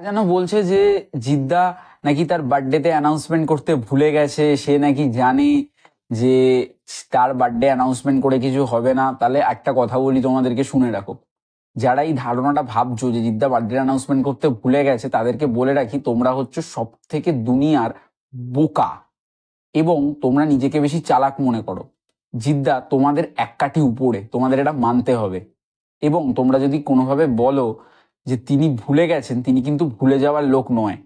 যেন বলছে যে জিদ্দা নাকি তার বার্থডেতে অ্যানাউন্সমেন্ট করতে ভুলে গেছে, সে নাকি জানে যে তার বার্থডে অ্যানাউন্সমেন্ট করে কিছু হবে না। তাহলে একটা কথা বলি তোমাদেরকে, শুনে রাখো, যারা এই ধারণাটা ভাবছো যে জিদ্দা বার্থডে অ্যানাউন্সমেন্ট করতে ভুলে গেছে, তাদেরকে বলে রাখি তোমরা হচ্ছে সব থেকে দুনিয়ার বোকা এবং তোমরা নিজেকে বেশি চালাক মনে করো। জিদ্দা তোমাদের এক কাঠি উপরে, তোমাদের এটা মানতে হবে। এবং তোমরা যদি কোনোভাবে বলো যে তিনি ভুলে গেছেন, তিনি কিন্তু ভুলে যাওয়ার লোক নয়,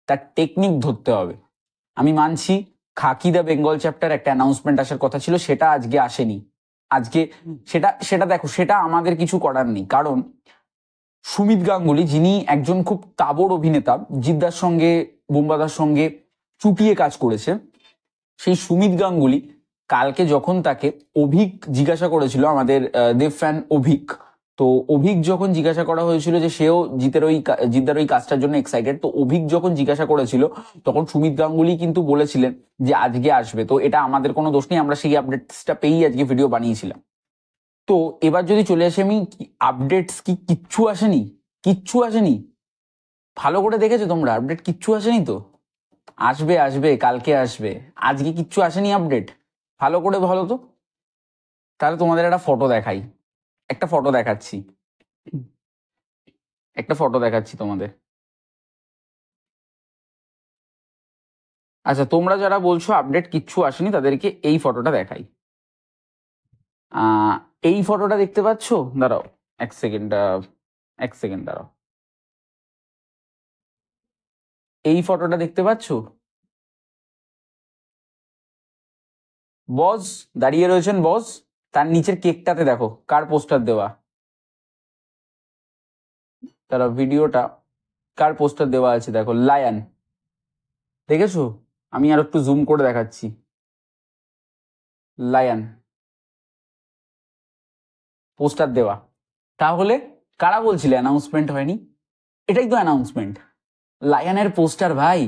তার টেকনিক ধরতে হবে। আমি মানছি খাকি দ্য বেঙ্গল চ্যাপ্টার একটা অ্যানাউন্সমেন্ট আসার কথা ছিল, সেটা আজকে আসেনি। আজকে সেটা সেটা দেখো, সেটা আমাদের কিছু করার নেই, কারণ সুমিত গাঙ্গুলি, যিনি একজন খুব তাবড় অভিনেতা, জিদ্দার সঙ্গে বুম্বাদার সঙ্গে চুটিয়ে কাজ করেছে, সেই সুমিত গাঙ্গুলি কালকে যখন তাকে অভিক জিজ্ঞাসা করেছিল, আমাদের দেব ফ্যান অভিক, তো অভিক যখন জিজ্ঞাসা করা হয়েছিল যে সেও জিদ্দার ওই কাজটার জন্য এক্সাইটেড, তো অভিক যখন জিজ্ঞাসা করেছিল তখন সুমিত গাঙ্গুলি কিন্তু বলেছিলেন যে আজকে আসবে। তো এটা আমাদের কোনো দোষ নেই, আমরা সেই আপডেটসটা পেয়েই আজকে ভিডিও বানিয়েছিলাম। তো এবার যদি চলে আসি আমি, আপডেটস কি কিচ্ছু আসেনি? কিচ্ছু আসেনি? ভালো করে দেখেছো তোমরা? আপডেট কিচ্ছু আসেনি তো? আসবে আসবে, কালকে আসবে। আজকে কিচ্ছু আসেনি আপডেট? ভালো করে ভালো তো। তাহলে তোমাদের একটা ফটো দেখাই, একটা ফটো দেখাচ্ছি, একটা ফটো দেখাচ্ছি তোমাদের। আচ্ছা, তোমরা যারা বলছো আপডেট কিচ্ছু আসেনি, তাদেরকে এই ফটোটা দেখাই। আহ এই ফটোটা দেখতে পাচ্ছো? দাঁড়াও এক সেকেন্ড, এক সেকেন্ড দাঁড়াও। এই ফটোটা দেখতে পাচ্ছো? বস দাঁড়িয়ে রয়েছেন, বস। তার নিচের কেকটাতে দেখো কার পোস্টার দেওয়া। তারা ভিডিওটা কার পোস্টার দেওয়া আছে দেখো, লায়ন। দেখেছো? আমি আর একটু জুম করে দেখাচ্ছি, লায়ন পোস্টার দেওয়া। তাহলে কারা বলছিলে অ্যানাউন্সমেন্ট হয়নি? এটাই তো অ্যানাউন্সমেন্ট, লায়নের পোস্টার ভাই।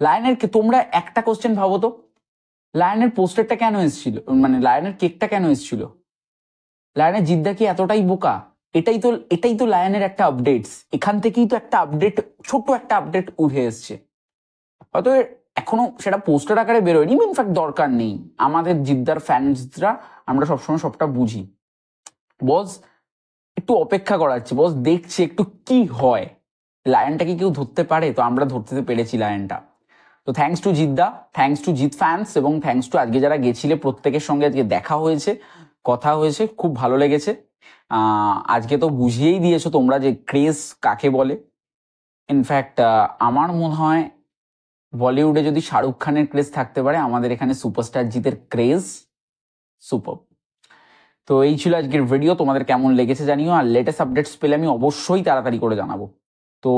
লায়নের তোমরা একটা কোশ্চেন ভাবো তো, লায়নের পোস্টারটা কেন এসেছিল, মানে লায়নের কেকটা কেন এসেছিল? লায়নের জিদ্দা কি এতটাই বোকা? এটাই তো লায়নের একটা আপডেটস, এখান থেকেই তো একটা আপডেট, ছোট একটা আপডেট উঠে এসছে। হয়তো এখনো সেটা পোস্টার আকারে বেরোয়নি, ইনফ্যাক্ট দরকার নেই, আমাদের জিদ্দার ফ্যান্সরা আমরা সবসময় সবটা বুঝি। বস একটু অপেক্ষা করাচ্ছে, বস দেখছে একটু কি হয়, লায়নটা কি কেউ ধরতে পারে? তো আমরা ধরতে পেরেছি লায়নটা। তো thanks to Jeddah, thanks to Jeet fans, এবং থ্যাঙ্কস টু আজকে যারা গেছিলে প্রত্যেকের সঙ্গে আজকে দেখা হয়েছে, কথা হয়েছে, খুব ভালো লেগেছে। আজকে তো বুঝিয়েই দিয়েছো তোমরা যে ক্রেজ কাকে বলে। ইনফ্যাক্ট আমার মনে হয় বলিউডে যদি শাহরুখ খানের ক্রেজ থাকতে পারে, আমাদের এখানে সুপারস্টার জিতের ক্রেজ সুপার। তো এই ছিল আজকের ভিডিও, তোমাদের কেমন লেগেছে জানিও, আর লেটেস্ট আপডেটস পেলে আমি অবশ্যই তাড়াতাড়ি করে জানাবো। তো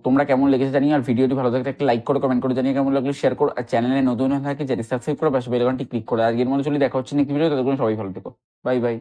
তোমরা কেমন লেগেছে জানিও, আর ভিডিওটি ভালো থাকলে একটা লাইক করো, কমেন্ট করে জানিয়ে কেমন লাগলো শেয়ার করো, আর চ্যানেলে নতুন হয়ে থাকে যারা সাবস্ক্রাইব করো, পাশে বেল আইকনটি ক্লিক করে। আজকের মতো চলি, দেখা হচ্ছে নেক্সট ভিডিও, ততক্ষণ সবাই ভালো থেকো, বাই বাই।